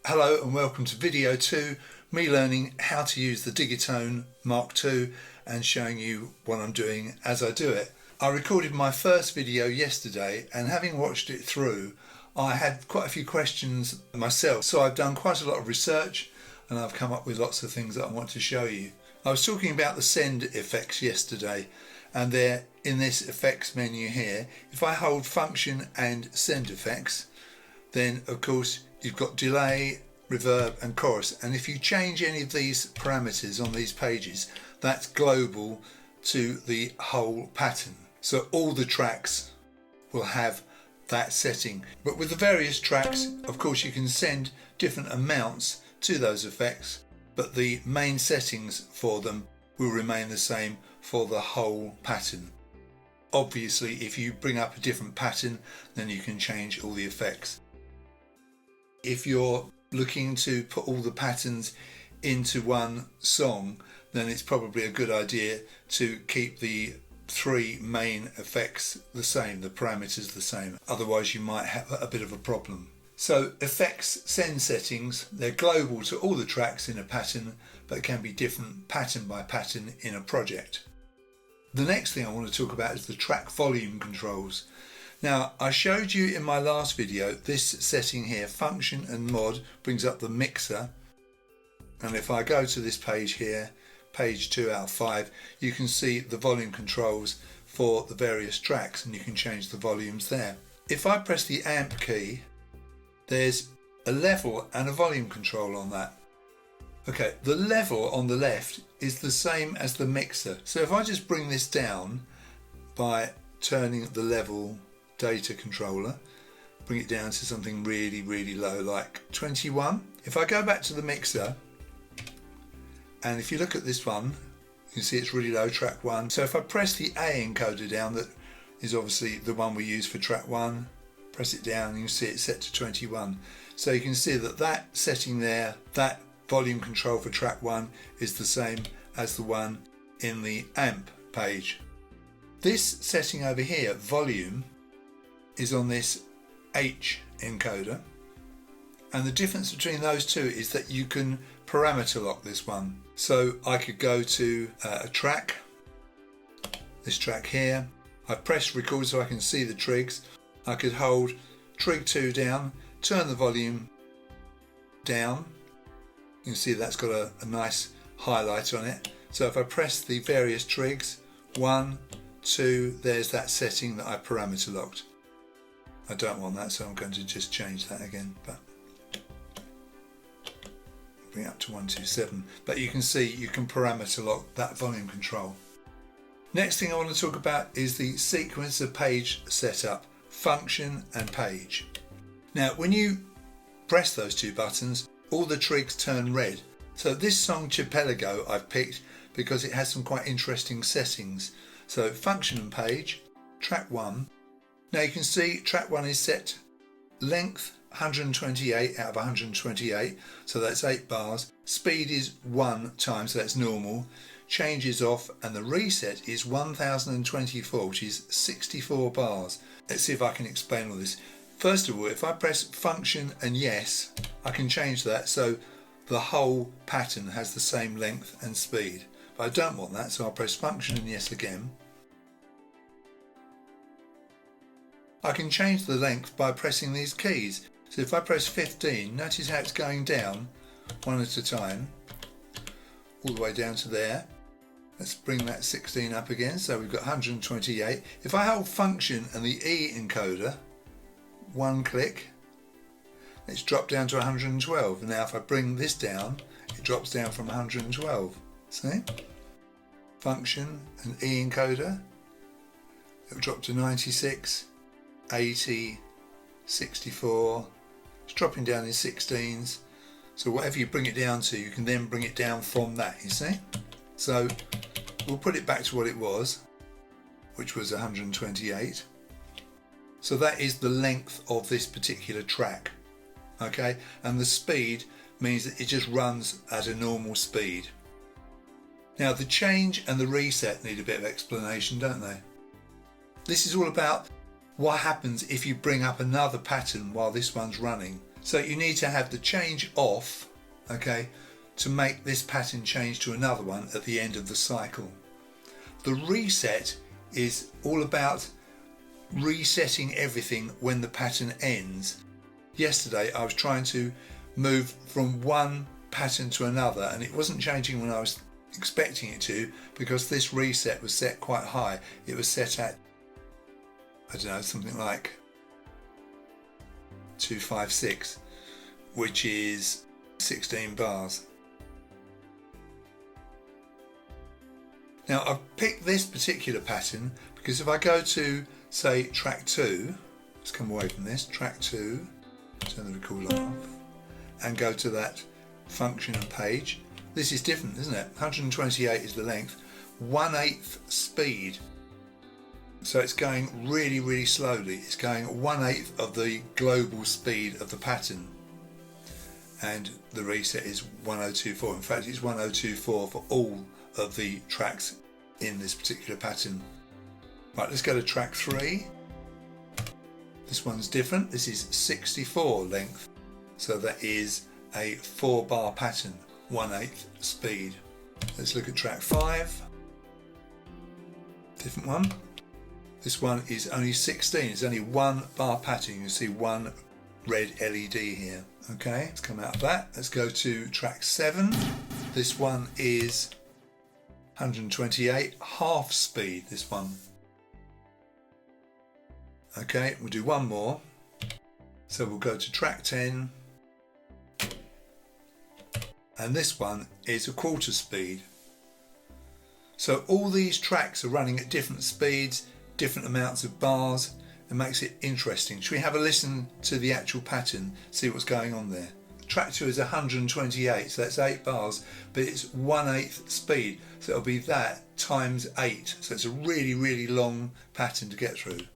Hello and welcome to video 2, me learning how to use the Digitone Mark II and showing you what I'm doing as I do it. I recorded my first video yesterday and having watched it through I had quite a few questions myself, so I've done quite a lot of research and I've come up with lots of things that I want to show you. I was talking about the send effects yesterday and they're in this effects menu here. If I hold function and send effects, then of course you've got delay, reverb and chorus, and if you change any of these parameters on these pages, that's global to the whole pattern. So all the tracks will have that setting, but with the various tracks of course you can send different amounts to those effects, but the main settings for them will remain the same for the whole pattern. Obviously if you bring up a different pattern then you can change all the effects. If you're looking to put all the patterns into one song, then it's probably a good idea to keep the three main effects the same, the parameters the same, otherwise you might have a bit of a problem. So effects send settings, they're global to all the tracks in a pattern, but can be different pattern by pattern in a project. The next thing I want to talk about is the track volume controls. Now I showed you in my last video this setting here, function and mod, brings up the mixer, and if I go to this page here, page 2 out of 5, you can see the volume controls for the various tracks and you can change the volumes there. If I press the amp key, there's a level and a volume control on that. Okay, the level on the left is the same as the mixer, so if I just bring this down by turning the level data controller, bring it down to something really low like 21. If I go back to the mixer and if you look at this one, you can see it's really low, track 1. So if I press the A encoder down, that is obviously the one we use for track 1, press it down and you can see it's set to 21. So you can see that that setting there, that volume control for track 1 is the same as the one in the amp page. This setting over here, volume, is on this H encoder, and the difference between those two is that you can parameter lock this one. So I could go to a track, this track here, I press record so I can see the trigs. I could hold Trig 2 down, turn the volume down, you can see that's got a nice highlight on it. So if I press the various trigs, 1, 2, there's that setting that I parameter locked. I don't want that, so I'm going to just change that again, but bring it up to 127. But you can see you can parameter lock that volume control. Next thing I want to talk about is the sequence of page setup, function and page. Now when you press those two buttons, all the trigs turn red. So this song Archipelago I've picked because it has some quite interesting settings. So function and page, track 1. Now you can see track 1 is set length 128 out of 128, so that's 8 bars. Speed is 1 time, so that's normal. Change is off, and the reset is 1024, which is 64 bars. Let's see if I can explain all this. First of all, if I press function and yes, I can change that so the whole pattern has the same length and speed. But I don't want that, so I'll press function and yes again. I can change the length by pressing these keys. So if I press 15, notice how it's going down one at a time, all the way down to there. Let's bring that 16 up again, so we've got 128. If I hold function and the E encoder, one click, it's dropped down to 112. Now if I bring this down, it drops down from 112. See? Function and E encoder, it'll drop to 96. 80, 64, it's dropping down in 16s, so whatever you bring it down to you can then bring it down from that, you see. So we'll put it back to what it was, which was 128. So that is the length of this particular track, okay, and the speed means that it just runs at a normal speed. Now the change and the reset need a bit of explanation, don't they? This is all about what happens if you bring up another pattern while this one's running. So you need to have the change off, okay, to make this pattern change to another one at the end of the cycle. The reset is all about resetting everything when the pattern ends. Yesterday I was trying to move from one pattern to another and it wasn't changing when I was expecting it to, because this reset was set quite high. It was set at, I don't know, something like 256, which is 16 bars. Now I've picked this particular pattern because if I go to, say, track 2, let's come away from this, track 2, turn the recorder off, and go to that function and page. This is different, isn't it? 128 is the length, 1/8 speed. So it's going really, really slowly. It's going 1/8 of the global speed of the pattern. And the reset is 1024. In fact, it's 1024 for all of the tracks in this particular pattern. Right, let's go to track 3. This one's different. This is 64 length. So that is a 4-bar pattern, 1/8 speed. Let's look at track 5. Different one. This one is only 16. It's only 1-bar pattern. You can see one red LED here. Okay, let's come out of that. Let's go to track 7. This one is 128, half speed, this one. Okay, we'll do one more. So we'll go to track 10. And this one is a 1/4 speed. So all these tracks are running at different speeds, different amounts of bars. It makes it interesting. Should we have a listen to the actual pattern, see what's going on there? Track 2 is 128, so that's 8 bars, but it's 1/8 speed. So it'll be that times 8. So it's a really, really long pattern to get through.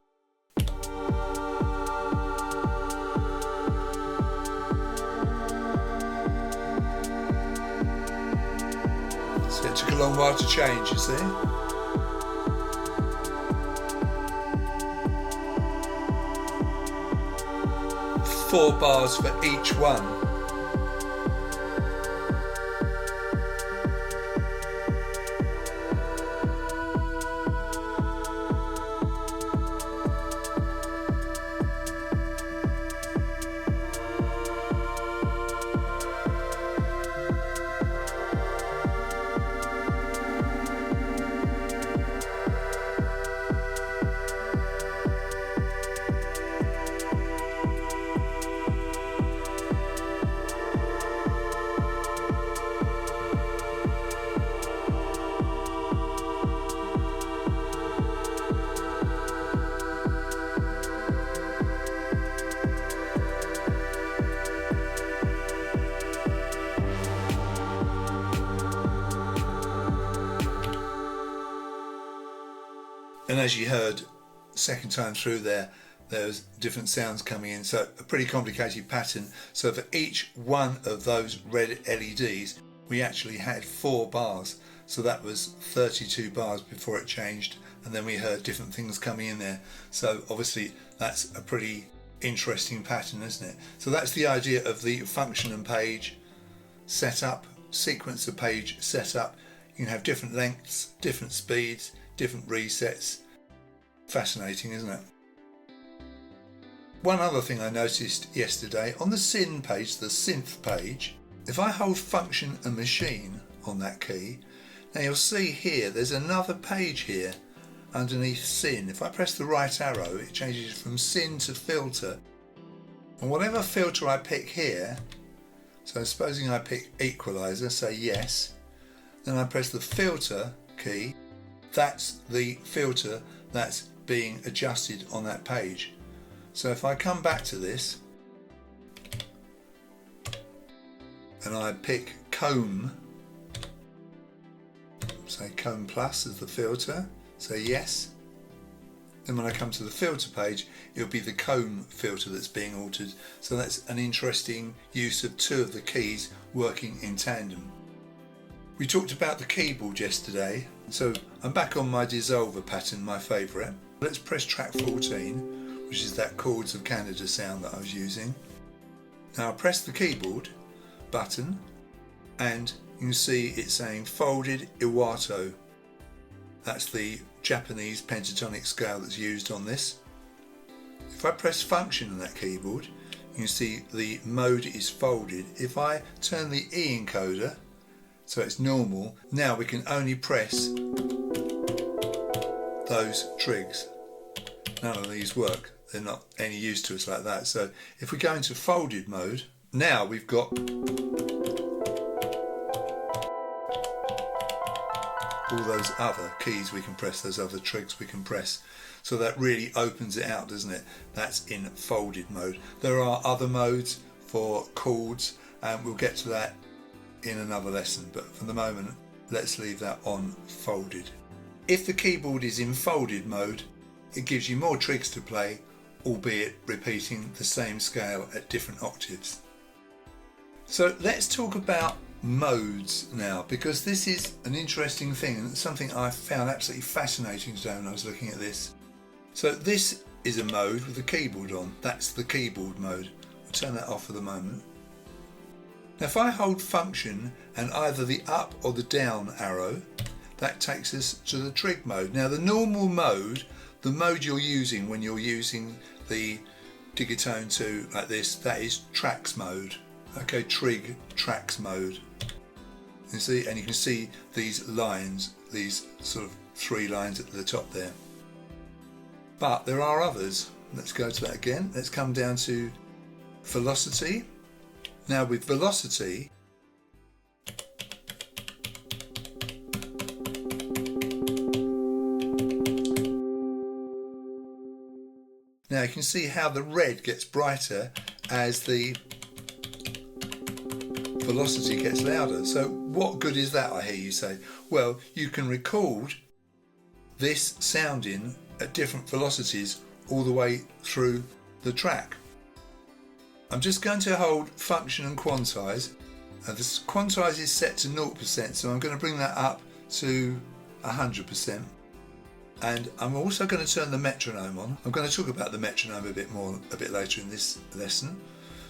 So it took a long while to change, you see. Four bars for each one. And as you heard, second time through there's different sounds coming in, so a pretty complicated pattern. So for each one of those red LEDs, we actually had 4 bars. So that was 32 bars before it changed, and then we heard different things coming in there. So obviously that's a pretty interesting pattern, isn't it? So that's the idea of the function and page setup, sequence of page setup. You can have different lengths, different speeds, different resets. Fascinating, isn't it? One other thing I noticed yesterday on the syn page, the synth page, if I hold function and machine on that key, now you'll see here there's another page here underneath syn. If I press the right arrow, it changes from syn to filter, and whatever filter I pick here, so supposing I pick equalizer, say yes, then I press the filter key, that's the filter that's being adjusted on that page. So if I come back to this and I pick comb, say comb plus as the filter, say yes, then when I come to the filter page, it'll be the comb filter that's being altered. So that's an interesting use of 2 of the keys working in tandem. We talked about the keyboard yesterday, so I'm back on my dissolver pattern, my favourite. Let's press track 14, which is that Chords of Canada sound that I was using. Now I press the keyboard button and you can see it's saying folded Iwato. That's the Japanese pentatonic scale that's used on this. If I press function on that keyboard, you can see the mode is folded. If I turn the E encoder so it's normal, now we can only press those trigs. None of these work. They're not any use to us like that. So if we go into folded mode, now we've got all those other keys we can press, those other trigs we can press. So that really opens it out, doesn't it? That's in folded mode. There are other modes for chords and we'll get to that in another lesson, but for the moment let's leave that on folded. If the keyboard is in folded mode, it gives you more trigs to play, albeit repeating the same scale at different octaves. So let's talk about modes now, because this is an interesting thing and something I found absolutely fascinating today when I was looking at this. So this is a mode with the keyboard on. That's the keyboard mode. I'll turn that off for the moment. Now if I hold function and either the up or the down arrow, that takes us to the trig mode. Now the normal mode, the mode you're using when you're using the Digitone II like this, that is tracks mode. Okay, trig tracks mode. You see, and you can see these lines, these sort of 3 lines at the top there. But there are others. Let's go to that again. Let's come down to velocity. Now with velocity, now you can see how the red gets brighter as the velocity gets louder. So what good is that, I hear you say? Well, you can record this sounding at different velocities all the way through the track. I'm just going to hold function and quantize. This quantize is set to 0%, so I'm going to bring that up to 100%. And I'm also going to turn the metronome on. I'm going to talk about the metronome a bit later in this lesson.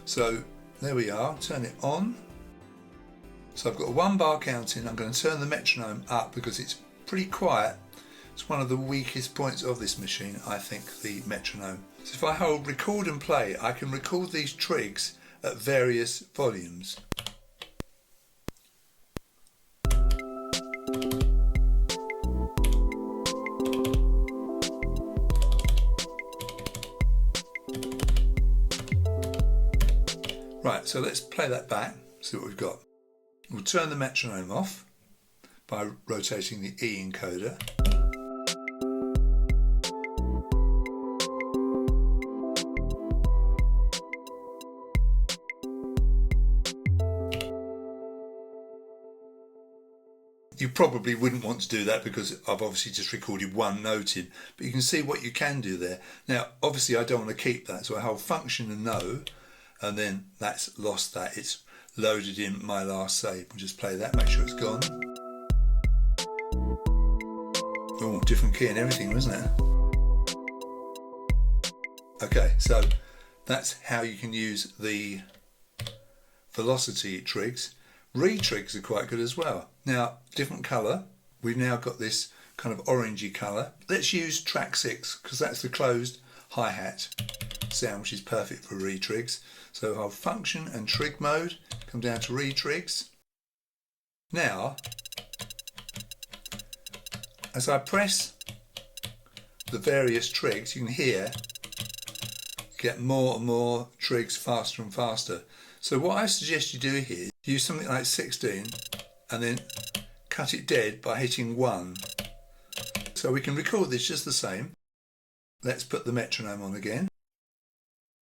So there we are, turn it on. So I've got a 1 bar counting. I'm going to turn the metronome up because it's pretty quiet. It's one of the weakest points of this machine, I think, the metronome. So if I hold record and play, I can record these trigs at various volumes. Right, so let's play that back, see what we've got. We'll turn the metronome off by rotating the E encoder. You probably wouldn't want to do that because I've obviously just recorded 1 note in, but you can see what you can do there. Now, obviously I don't want to keep that, so I hold function and no, and then that's lost that. It's loaded in my last save. We'll just play that, make sure it's gone. Oh, different key and everything, wasn't it? Okay, so that's how you can use the velocity trigs. Retrigs are quite good as well. Now, different colour. We've now got this kind of orangey colour. Let's use track 6 because that's the closed hi-hat sound, which is perfect for retrigs. So hold function and trig mode, come down to retrigs. Now, as I press the various trigs, you can hear get more and more trigs faster and faster. So what I suggest you do here, use something like 16 and then cut it dead by hitting 1. So we can record this just the same. Let's put the metronome on again.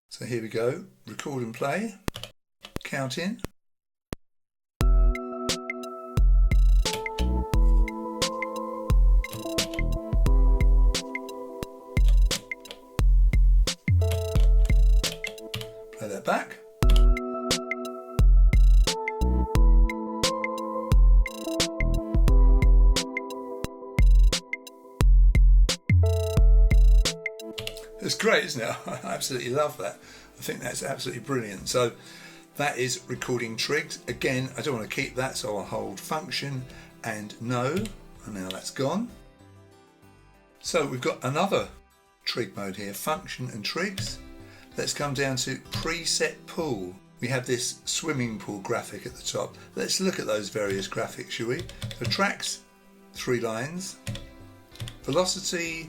So here we go, record and play, count in. Play that back. It's great, isn't it? I absolutely love that. I think that's absolutely brilliant. So That is recording trigs. Again, I don't want to keep that, so I'll hold function and no, and now that's gone. So we've got another trig mode here, function and trigs. Let's come down to preset pool. We have this swimming pool graphic at the top. Let's look at those various graphics, shall we? So tracks, 3 lines. Velocity,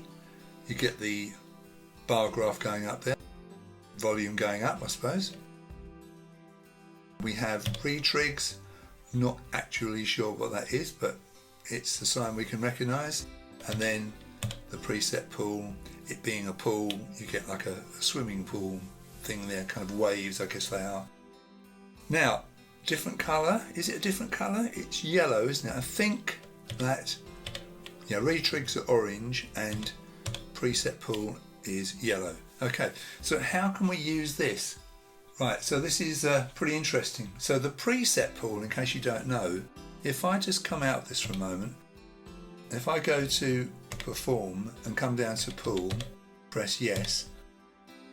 you get the bar graph going up there. Volume going up, I suppose. We have retrigs, not actually sure what that is, but it's the sign we can recognise. And then the preset pool, it being a pool, you get like a swimming pool thing there, kind of waves, I guess they are. Now, different colour, is it a different colour? It's yellow, isn't it? I think that, yeah, retrigs are orange and preset pool is yellow. Okay, so how can we use this? Right, so this is pretty interesting. So the preset pool, in case you don't know, if I just come out of this for a moment, if I go to perform and come down to pool, press yes,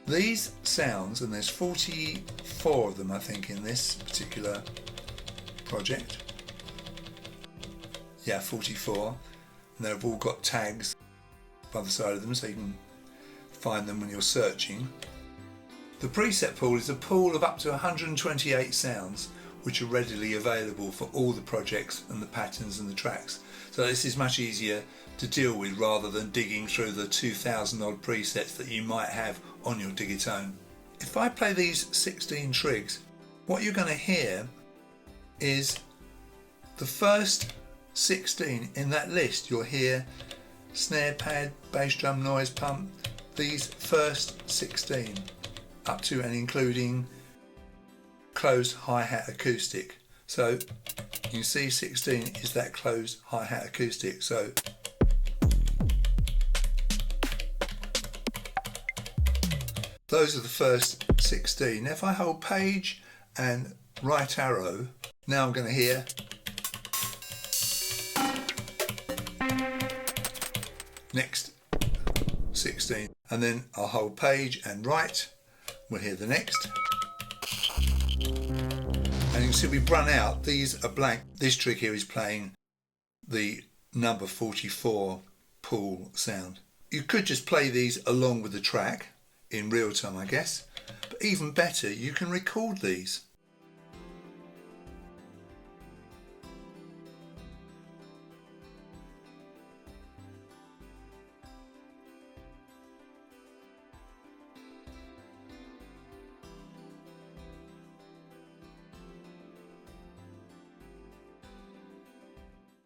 these sounds, and there's 44 of them I think in this particular project, yeah, 44, and they've all got tags by the side of them so you can find them when you're searching. The preset pool is a pool of up to 128 sounds which are readily available for all the projects and the patterns and the tracks. So this is much easier to deal with rather than digging through the 2,000 odd presets that you might have on your Digitone. If I play these 16 trigs, what you're going to hear is the first 16 in that list. You'll hear snare pad, bass drum, noise pump, these first 16 up to and including closed hi-hat acoustic. So you can see 16 is that closed hi-hat acoustic. So those are the first 16. Now if I hold page and right arrow, now I'm going to hear next 16, and then I'll hold page and right, we'll hear the next. And you can see we've run out, these are blank. This trig here is playing the number 44 pool sound. You could just play these along with the track in real time, I guess, but even better, you can record these.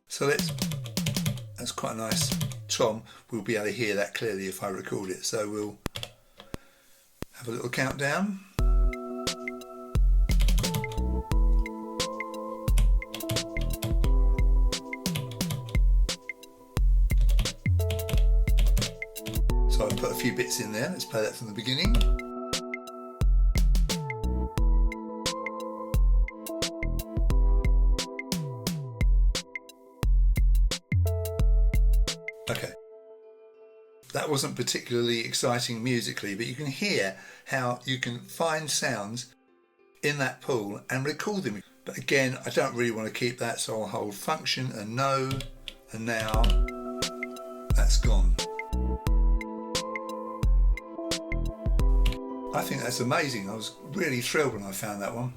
So that's quite a nice tom. We'll be able to hear that clearly if I record it. So we'll have a little countdown. So I've put a few bits in there. Let's play that from the beginning. Okay, that wasn't particularly exciting musically, but you can hear how you can find sounds in that pool and record them. But again, I don't really want to keep that, so I'll hold function and no, and now that's gone. I think that's amazing. I was really thrilled when I found that one.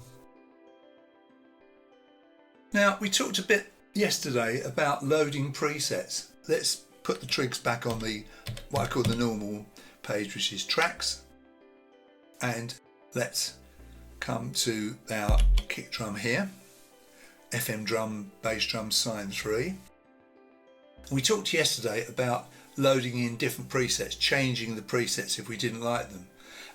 Now, we talked a bit yesterday about loading presets. Let's put the trigs back on the what I call the normal page, which is tracks, and let's come to our kick drum here, FM drum, bass drum, sine 3. We talked yesterday about loading in different presets, changing the presets if we didn't like them,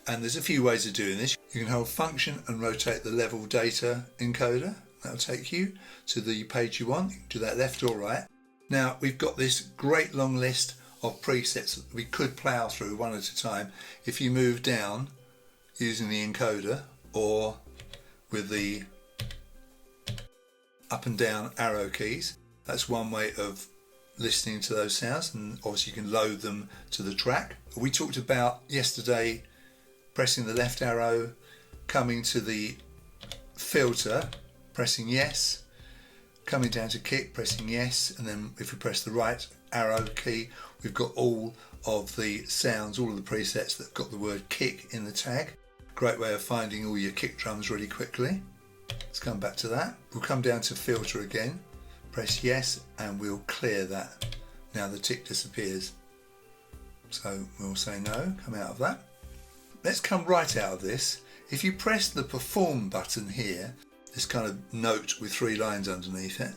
and there's a few ways of doing this. You can hold function and rotate the level data encoder. That'll take you to the page you want. You can do that left or right. Now we've got this great long list of presets that we could plough through one at a time if you move down using the encoder or with the up and down arrow keys. That's one way of listening to those sounds, and obviously you can load them to the track. We talked about yesterday pressing the left arrow, coming to the filter, pressing yes, coming down to kick, pressing yes, and then if we press the right arrow key, we've got all of the sounds, all of the presets that have got the word kick in the tag. Great way of finding all your kick drums really quickly. Let's come back to that. We'll come down to filter again, press yes, and we'll clear that. Now the tick disappears. So we'll say no, come out of that. Let's come right out of this. If you press the perform button here, this kind of note with 3 lines underneath it,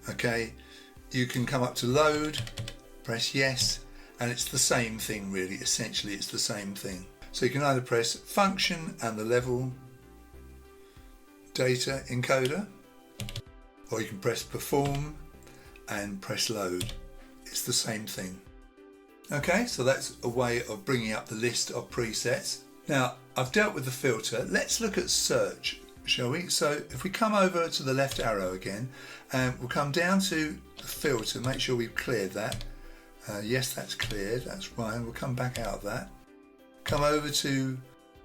okay, you can come up to load, press yes, and it's the same thing really. Essentially it's the same thing. So you can either press function and the level data encoder, or you can press perform and press load. It's the same thing. Okay, so that's a way of bringing up the list of presets. Now I've dealt with the filter. Let's look at search, shall we? So if we come over to the left arrow again, and we'll come down to the filter, make sure we've cleared that. Yes, that's cleared, that's fine. We'll come back out of that. Come over to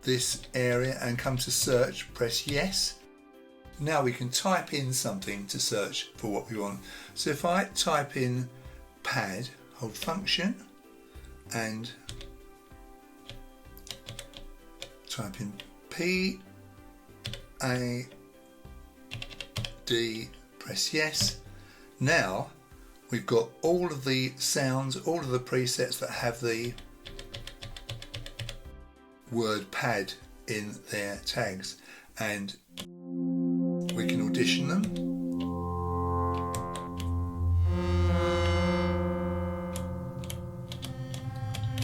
this area and come to search, press yes. Now we can type in something to search for what we want. So if I type in pad, hold function and type in P-A-D, press yes. Now we've got all of the sounds, all of the presets that have the word pad in their tags, and we can audition them.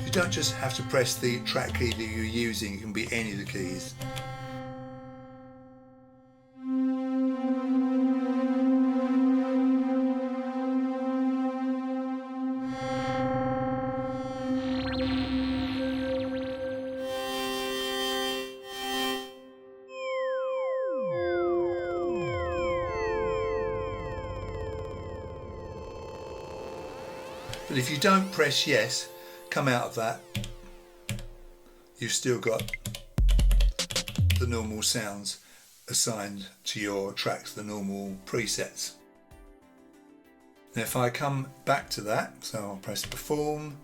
You don't just have to press the track key that you're using, it can be any of the keys. But if you don't press yes, come out of that, you've still got the normal sounds assigned to your tracks, the normal presets. Now if I come back to that, so I'll press perform,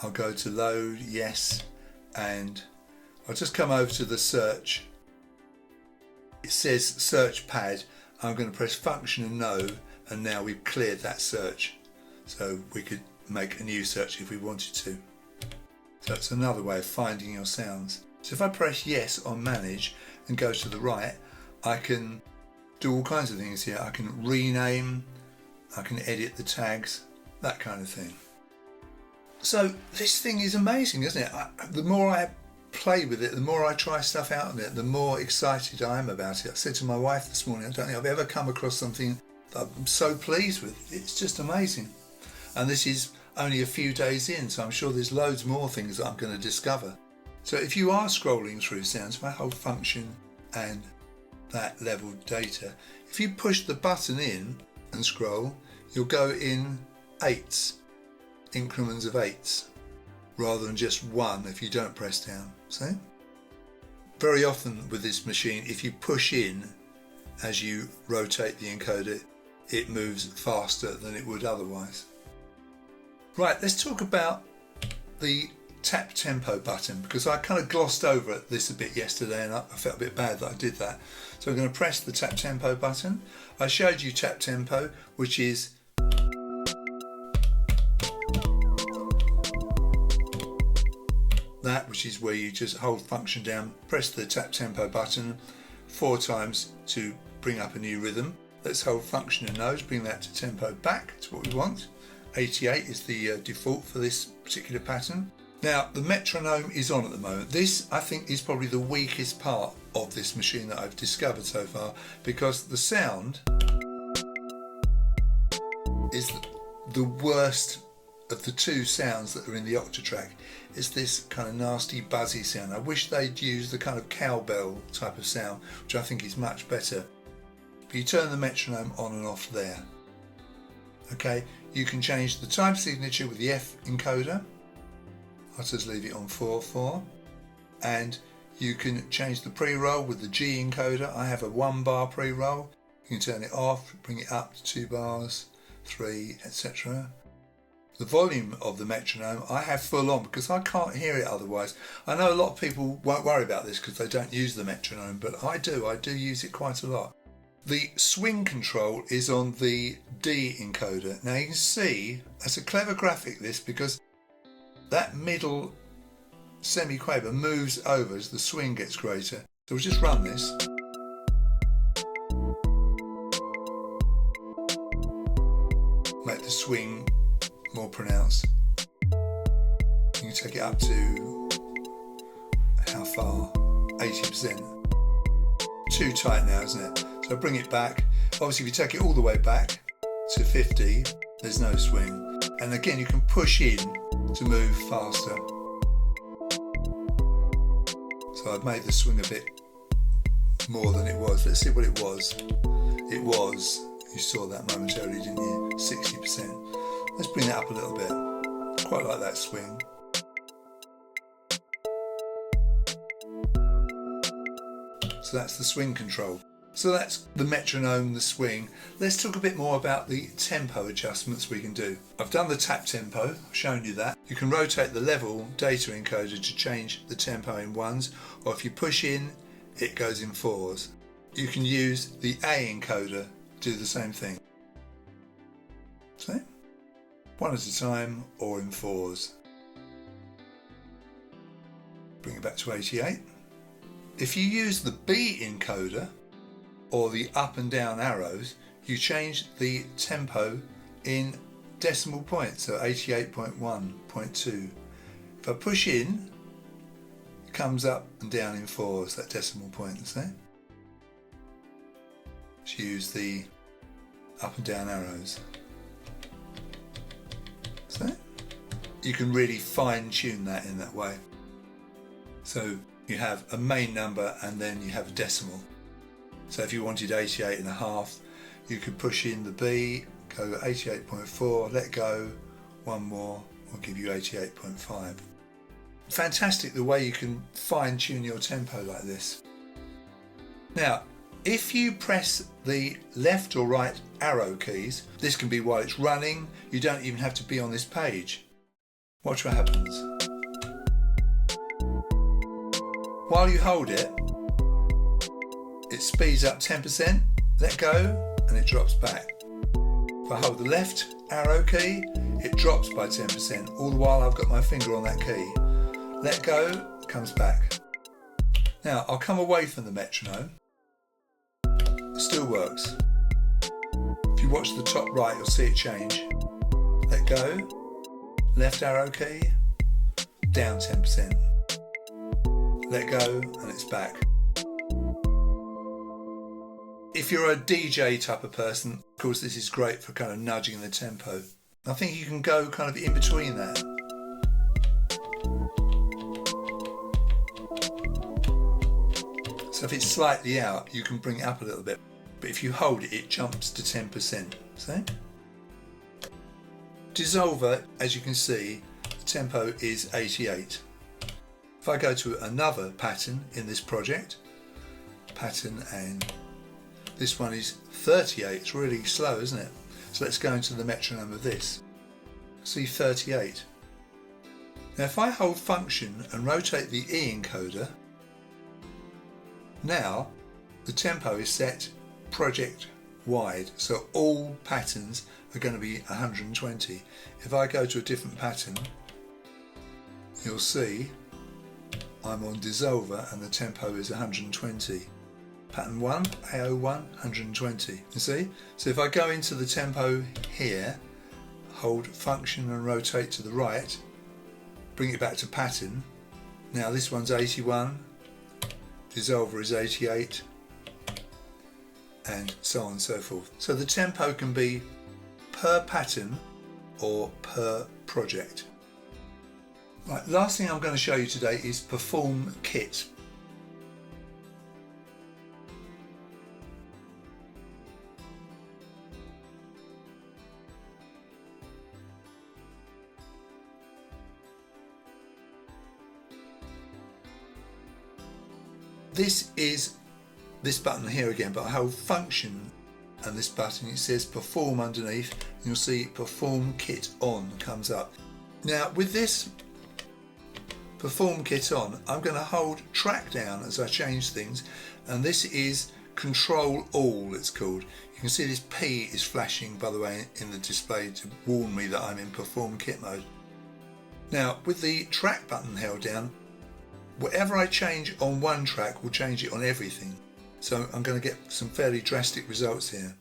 I'll go to load, yes, and I'll just come over to the search. It says search pad, I'm going to press function and no, and now we've cleared that search. So we could make a new search if we wanted to. So that's another way of finding your sounds. So if I press yes on manage and go to the right, I can do all kinds of things here. I can rename, I can edit the tags, that kind of thing. So this thing is amazing, isn't it? The more I play with it, the more I try stuff out on it, the more excited I am about it. I said to my wife this morning, I don't think I've ever come across something that I'm so pleased with. It's just amazing. And this is only a few days in, so I'm sure there's loads more things that I'm going to discover. So if you are scrolling through sounds, if I hold function and that level data, if you push the button in and scroll, you'll go in eights, increments of eights, rather than just one if you don't press down. See? Very often with this machine, if you push in as you rotate the encoder, it moves faster than it would otherwise. Right, let's talk about the tap tempo button, because I kind of glossed over this a bit yesterday and I felt a bit bad that I did that. So I'm going to press the tap tempo button. I showed you tap tempo, which is that, which is where you just hold function down, press the tap tempo button 4 times to bring up a new rhythm. Let's hold function and nose, bring that to tempo back to what we want. 88 is the default for this particular pattern. Now the metronome is on at the moment. This I think is probably the weakest part of this machine that I've discovered so far, because the sound is the worst of the 2 sounds that are in the Octatrack. It's this kind of nasty buzzy sound. I wish they'd use the kind of cowbell type of sound, which I think is much better. But you turn the metronome on and off there. Okay, you can change the time signature with the F encoder. I'll just leave it on 4/4, and You can change the pre-roll with the G encoder. I have a 1 bar pre-roll. You can turn it off, bring it up to 2 bars, 3, etc. The volume of the metronome I have full on because I can't hear it otherwise. I know a lot of people won't worry about this because they don't use the metronome, but I do use it quite a lot. The swing control is on the D encoder. Now you can see, it's a clever graphic this, because that middle semi-quaver moves over as the swing gets greater. So we'll just run this. Make the swing more pronounced. You can take it up to, how far? 80%. Too tight now, isn't it? So bring it back. Obviously if you take it all the way back to 50, there's no swing. And again, you can push in to move faster. So I've made the swing a bit more than it was. Let's see what it was. It was, you saw that momentarily, didn't you? 60%. Let's bring that up a little bit. Quite like that swing. So that's the swing control. So that's the metronome, the swing. Let's talk a bit more about the tempo adjustments we can do. I've done the tap tempo, I've shown you that. You can rotate the level data encoder to change the tempo in 1s, or if you push in, it goes in 4s. You can use the A encoder to do the same thing. See? 1 at a time or in 4s. Bring it back to 88. If you use the B encoder, or the up and down arrows, you change the tempo in decimal points, so 88.1.2. If I push in, it comes up and down in 4s, that decimal point, see? Just use the up and down arrows. See? You can really fine tune that in that way. So you have a main number and then you have a decimal. So if you wanted 88.5, you could push in the B, go 88.4, let go, 1 more, will give you 88.5. Fantastic the way you can fine tune your tempo like this. Now, if you press the left or right arrow keys, this can be while it's running, you don't even have to be on this page. Watch what happens. While you hold it, it speeds up 10%, let go, and it drops back. If I hold the left arrow key, it drops by 10%, all the while I've got my finger on that key. Let go, it comes back. Now, I'll come away from the metronome. It still works. If you watch the top right, you'll see it change. Let go, left arrow key, down 10%. Let go, and it's back. If you're a DJ type of person, of course this is great for kind of nudging the tempo. I think you can go kind of in between that. So if it's slightly out, you can bring it up a little bit. But if you hold it, it jumps to 10%. See? Dissolver, as you can see, the tempo is 88. If I go to another pattern in this project, pattern, and this one is 38, it's really slow, isn't it? So let's go into the metronome of this. See 38. Now if I hold function and rotate the E encoder, now the tempo is set project wide, so all patterns are going to be 120. If I go to a different pattern, you'll see I'm on Dissolver and the tempo is 120. Pattern 1, AO1, 120. You see? So if I go into the tempo here, hold function and rotate to the right, bring it back to pattern. Now this one's 81, Dissolver is 88, and so on and so forth. So the tempo can be per pattern or per project. Right, last thing I'm going to show you today is Perform Kit. this is this button here again, but I hold function and this button, it says perform underneath, and you'll see perform kit on comes up. Now with this perform kit on, I'm going to hold track down as I change things, and this is control all, it's called. You can see this P is flashing, by the way, in the display to warn me that I'm in perform kit mode. Now with the track button held down, whatever I change on one track will change it on everything. So I'm going to get some fairly drastic results here.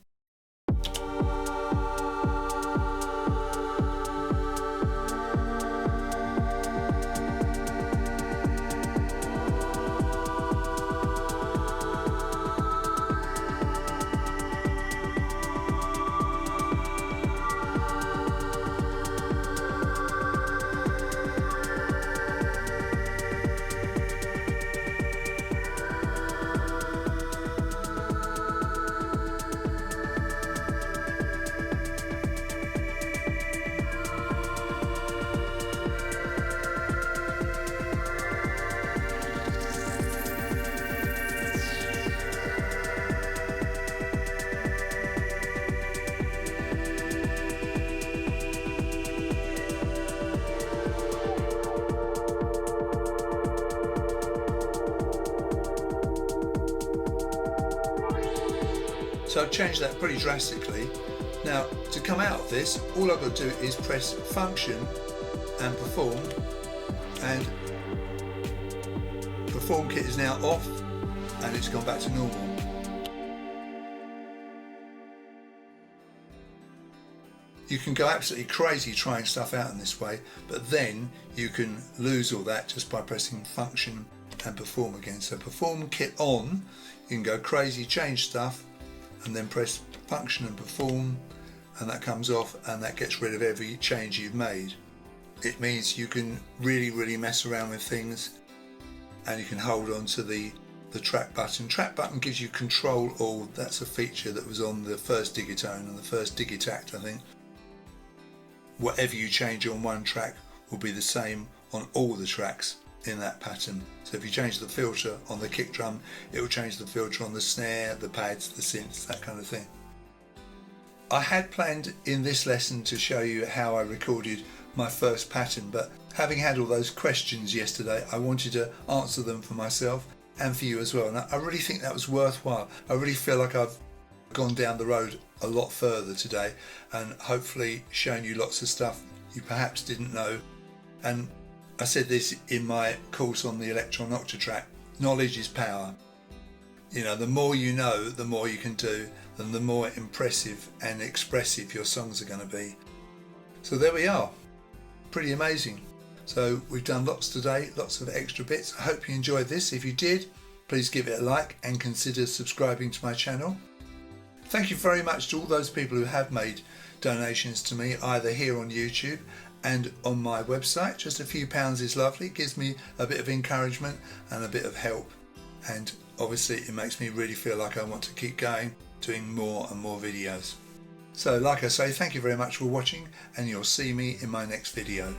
So I've changed that pretty drastically. Now to come out of this, all I've got to do is press function and perform, and perform kit is now off and it's gone back to normal. You can go absolutely crazy trying stuff out in this way, but then you can lose all that just by pressing function and perform again. So perform kit on, you can go crazy, change stuff, and then press function and perform, and that comes off, and that gets rid of every change you've made. It means you can really mess around with things, and you can hold on to the track button. Track button gives you control all. That's a feature that was on the first Digitone and the first Digitact, I think. Whatever you change on one track will be the same on all the tracks in that pattern. So if you change the filter on the kick drum, it will change the filter on the snare, the pads, the synths, that kind of thing. I had planned in this lesson to show you how I recorded my first pattern, but having had all those questions yesterday, I wanted to answer them for myself and for you as well. And I really think that was worthwhile. I really feel like I've gone down the road a lot further today, and hopefully shown you lots of stuff you perhaps didn't know. And I said this in my course on the Elektron Digitone, knowledge is power. You know, the more you know, the more you can do, and the more impressive and expressive your songs are going to be. So there we are, pretty amazing. So we've done lots today, lots of extra bits. I hope you enjoyed this. If you did, please give it a like and consider subscribing to my channel. Thank you very much to all those people who have made donations to me, either here on YouTube and on my website. Just a few pounds is lovely. It gives me a bit of encouragement and a bit of help, and obviously it makes me really feel like I want to keep going, doing more and more videos. So like I say, thank you very much for watching, and you'll see me in my next video.